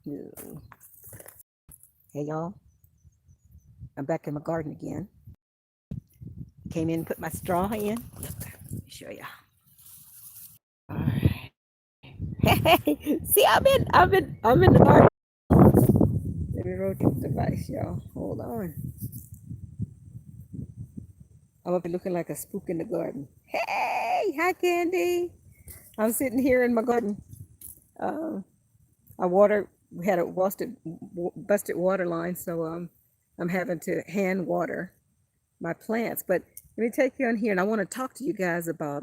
Ooh. Hey y'all, I'm back in my garden again. Came in and put my straw in. Look, let me show y'all. All right. Hey, see, I'm in the garden. Let me rotate the device, y'all. Hold on. I'm up here looking like a spook in the garden. Hey, hi Candy. I'm sitting here in my garden. Um, I water we had a busted water line, so I'm having to hand water my plants. But let me take you on here, and I want to talk to you guys about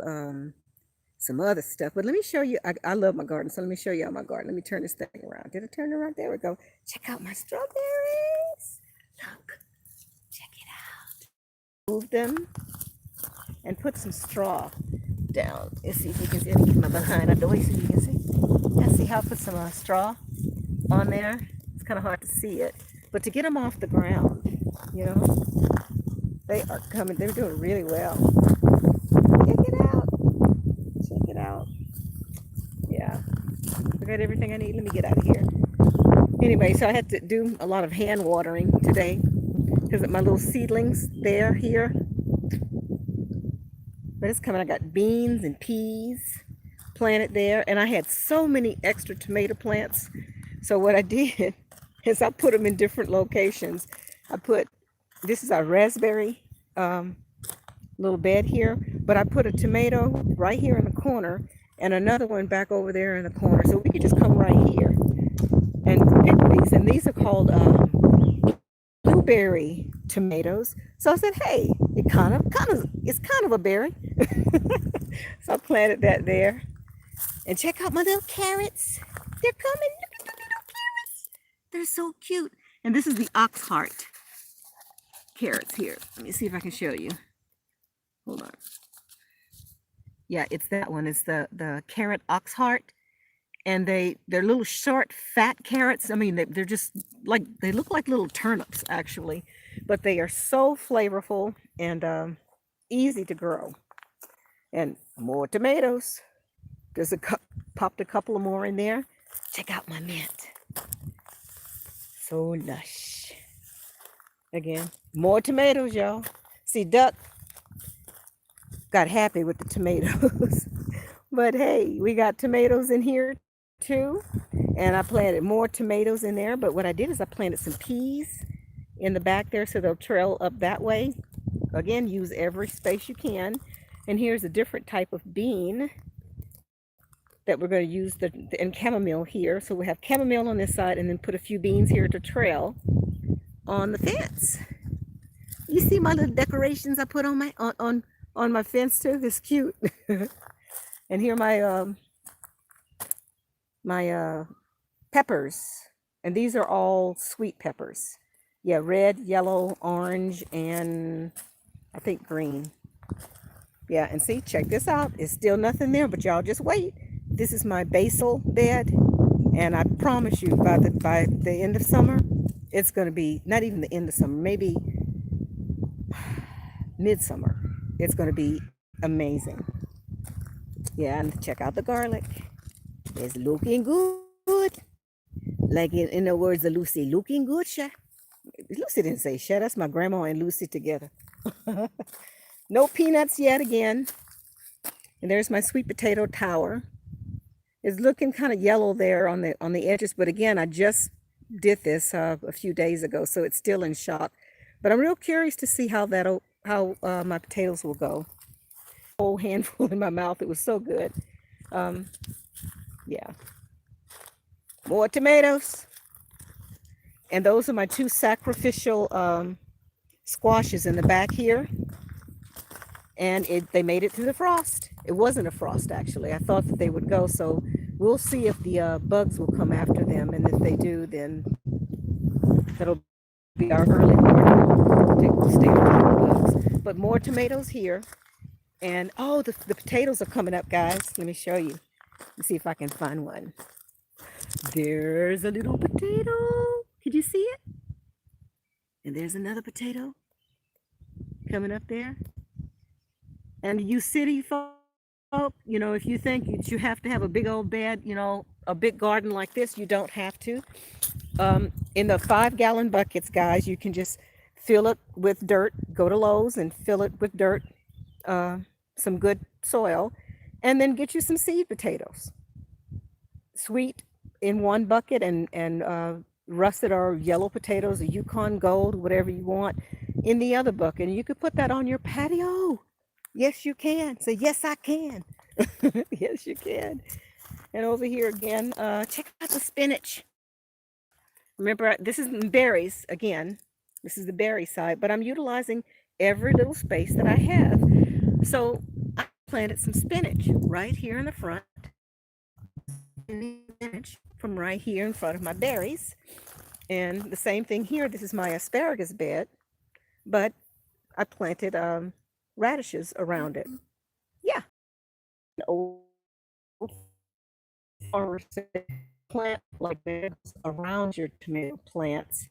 some other stuff. But let me show you. I love my garden, so let me show you all my garden. Let me turn this thing around. Did it turn around? There we go. Check out my strawberries. Look, check it out. Move them and put some straw down. Let's see if you can see. Let me get my behind out the way so you can see. Yeah, see how I put some straw on there? It's kind of hard to see it, but to get them off the ground, you know, they are coming. They're doing really well. Check it out. Check it out. Yeah, I got everything I need. Let me get out of here. Anyway, so I had to do a lot of hand watering today because my little seedlings there here. But it's coming. I got beans and peas planted there, and I had so many extra tomato plants. So what I did is I put them in different locations. I put, this is our raspberry little bed here, but I put a tomato right here in the corner and another one back over there in the corner. So we could just come right here and pick these. And these are called blueberry tomatoes. So I said, hey, it's kind of a berry. So I planted that there. And check out my little carrots. They're coming. Look at the little carrots. They're so cute. And this is the ox heart carrots here. Let me see if I can show you. Hold on. Yeah, it's that one. It's the carrot ox heart. And they're little short, fat carrots. I mean, they're just like, they look like little turnips, actually. But they are so flavorful and easy to grow. And more tomatoes. There's popped a couple of more in there. Check out my mint. So lush. Again, more tomatoes, y'all. See, Duck got happy with the tomatoes. But hey, we got tomatoes in here too. And I planted more tomatoes in there. But what I did is I planted some peas in the back there so they'll trail up that way. Again, use every space you can. And here's a different type of bean that we're going to use and chamomile here. So we have chamomile on this side and then put a few beans here to trail on the fence. You see my little decorations I put on my fence too? It's cute. And here my peppers. And these are all sweet peppers. Yeah, red, yellow, orange, and I think green. Yeah, and see, check this out. It's still nothing there, but y'all just wait. This is my basil bed, and I promise you, by the end of summer, it's going to be not even the end of summer, maybe midsummer. It's going to be amazing. Yeah, and check out the garlic. It's looking good. Like in the words of Lucy, looking good, Sha. Lucy didn't say Sha. That's my grandma and Lucy together. No peanuts yet again. And there's my sweet potato tower. It's looking kind of yellow there on the edges, but again, I just did this a few days ago, so it's still in shock. But I'm real curious to see how my potatoes will go. Whole handful in my mouth. It was so good. Yeah. More tomatoes. And those are my two sacrificial squashes in the back here. And they made it through the frost. It wasn't a frost, actually. I thought that they would go, so we'll see if the bugs will come after them. And if they do, then that'll be our early warning to stay away from the bugs. But more tomatoes here. And, oh, the potatoes are coming up, guys. Let me show you. Let's see if I can find one. There's a little potato. Could you see it? And there's another potato coming up there. And you city folk, you know, if you think that you have to have a big old bed, you know, a big garden like this, you don't have to. In the 5-gallon buckets, guys, you can just fill it with dirt. Go to Lowe's and fill it with dirt, uh, some good soil, and then get you some seed potatoes. Sweet in one bucket, and russet or yellow potatoes, a Yukon Gold, whatever you want, in the other bucket. And you could put that on your patio. Yes, you can. Say, yes, I can. Yes, you can. And over here again, check out the spinach. Remember, this is berries again. This is the berry side, but I'm utilizing every little space that I have. So I planted some spinach right here in the front. Spinach from right here in front of my berries. And the same thing here. This is my asparagus bed, but I planted radishes around it. Yeah. Old farmers plant like this around your tomato plants.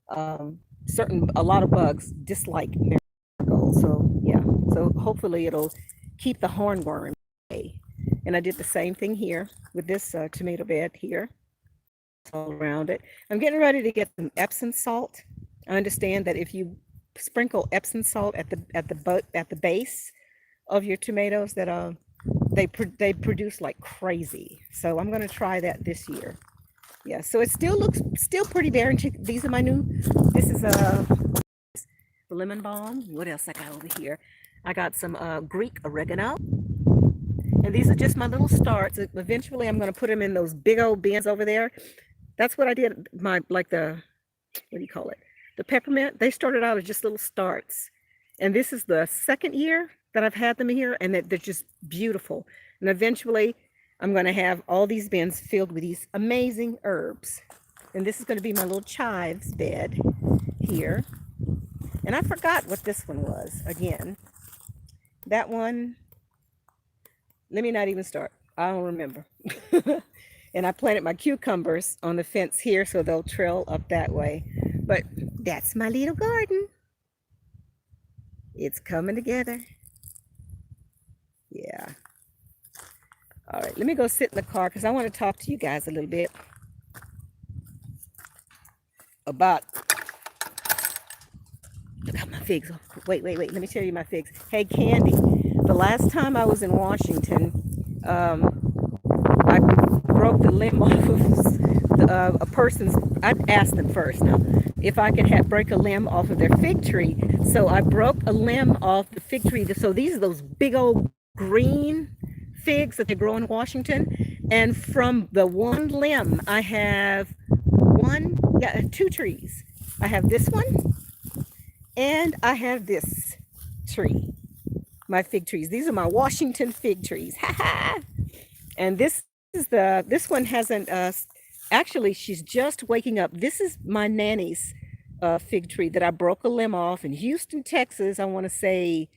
A lot of bugs dislike marigolds. So yeah, so hopefully it'll keep the hornworm away. And I did the same thing here with this tomato bed here, all around it. I'm getting ready to get some Epsom salt. I understand that if you sprinkle Epsom salt at the base of your tomatoes, that they produce like crazy. So I'm going to try that this year. Yeah, so it still looks pretty barren. These are my new. This is the lemon balm. What else I got over here? I got some Greek oregano. And these are just my little starts. Eventually, I'm going to put them in those big old bins over there. That's what I did. Like the, what do you call it? The peppermint. They started out as just little starts. And this is the second year that I've had them here, and they're just beautiful. And eventually, I'm going to have all these bins filled with these amazing herbs. And this is going to be my little chives bed here. And I forgot what this one was again. That one, let me not even start. I don't remember. And I planted my cucumbers on the fence here, so they'll trail up that way. But that's my little garden. It's coming together. Yeah. All right, let me go sit in the car because I want to talk to you guys a little bit about. Look at my figs. Wait. Let me tell you my figs. Hey, Candy, the last time I was in Washington, I broke the limb off of a person's. I asked them first now if I could break a limb off of their fig tree. So I broke a limb off the fig tree. So these are those big old green figs that they grow in Washington. And from the one limb, I have two trees. I have this one and I have this tree, my fig trees. These are my Washington fig trees. And this one hasn't, actually, she's just waking up. This is my nanny's fig tree that I broke a limb off in Houston, Texas. I want to say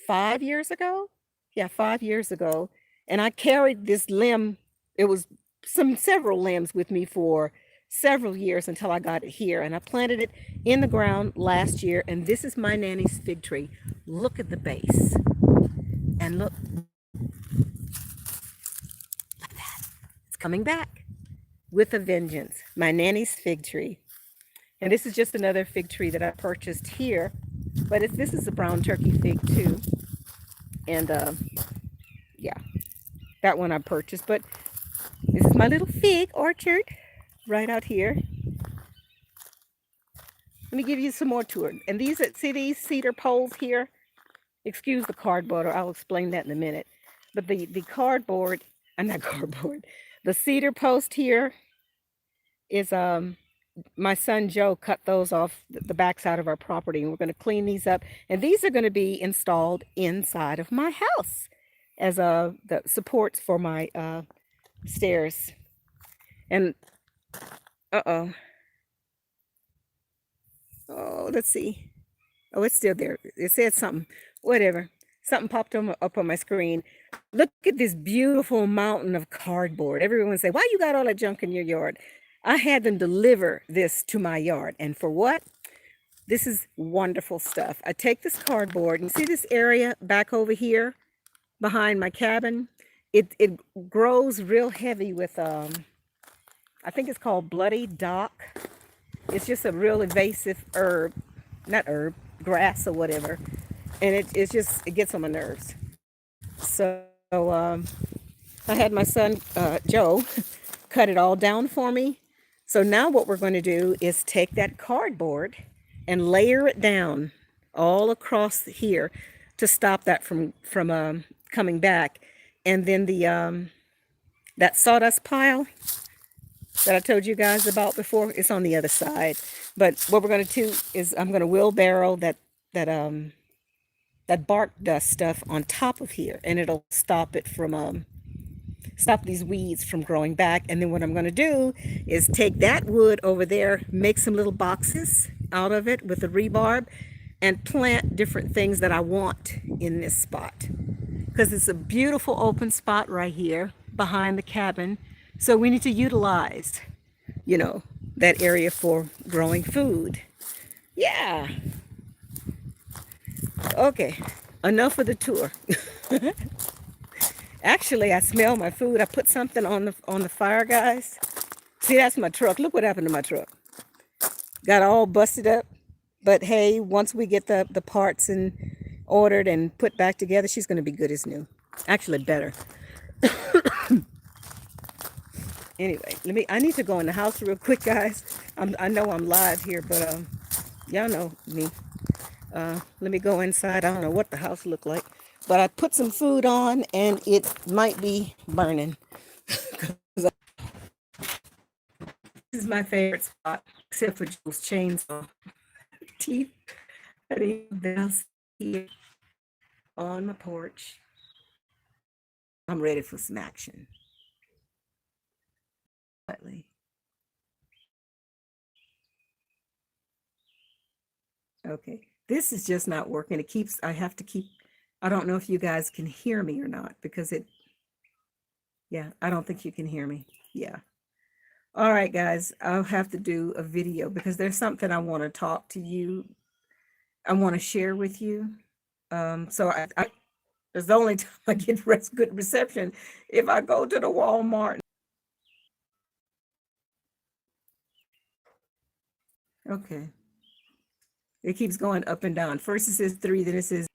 5 years ago. Yeah, 5 years ago. And I carried this limb. It was several limbs with me for several years until I got it here. And I planted it in the ground last year. And this is my nanny's fig tree. Look at the base. And look at that. It's coming back with a vengeance. My nanny's fig tree. And this is just another fig tree that I purchased here. But this is a brown turkey fig too. And yeah, that one I purchased. But this is my little fig orchard right out here. Let me give you some more tour. And see these cedar poles here? Excuse the cardboard, or I'll explain that in a minute. But the cardboard, not cardboard, the cedar post here is my son Joe cut those off the backside of our property, and we're going to clean these up. And these are going to be installed inside of my house as the supports for my stairs. And oh, let's see. Oh, it's still there. It said something. Whatever. Something popped up on my screen. Look at this beautiful mountain of cardboard. Everyone say, why you got all that junk in your yard? I had them deliver this to my yard. And for what? This is wonderful stuff. I take this cardboard and see this area back over here behind my cabin. it grows real heavy with I think it's called bloody dock. It's just a real invasive herb, not herb, grass or whatever, and it gets on my nerves. So I had my son Joe cut it all down for me. So now what we're going to do is take that cardboard and layer it down all across here to stop that from coming back. And then the that sawdust pile that I told you guys about before, it's on the other side. But what we're going to do is I'm going to wheelbarrow that bark dust stuff on top of here, and it'll stop it from stop these weeds from growing back. And then what I'm going to do is take that wood over there, make some little boxes out of it with the rebarb, and plant different things that I want in this spot, because it's a beautiful open spot right here behind the cabin. So we need to utilize, you know, that area for growing food. Yeah. Okay, enough of the tour. Actually, I smell my food. I put something on the fire, guys. See, that's my truck. Look what happened to my truck. Got all busted up. But hey, once we get the parts and ordered and put back together, she's going to be good as new. Actually, better. Anyway, I need to go in the house real quick, guys. I know I'm live here, but y'all know me. Let me go inside. I don't know what the house looked like, but I put some food on and it might be burning. This is my favorite spot, except for Joe's chainsaw teeth. I need this here on my porch. I'm ready for some action. Okay, this is just not working. I have to keep, I don't know if you guys can hear me or not, because yeah, I don't think you can hear me. Yeah. All right, guys, I'll have to do a video because there's something I want to talk to you. I want to share with you. So there's the only time I get good reception if I go to the Walmart. Okay. It keeps going up and down. First it says 3, then it says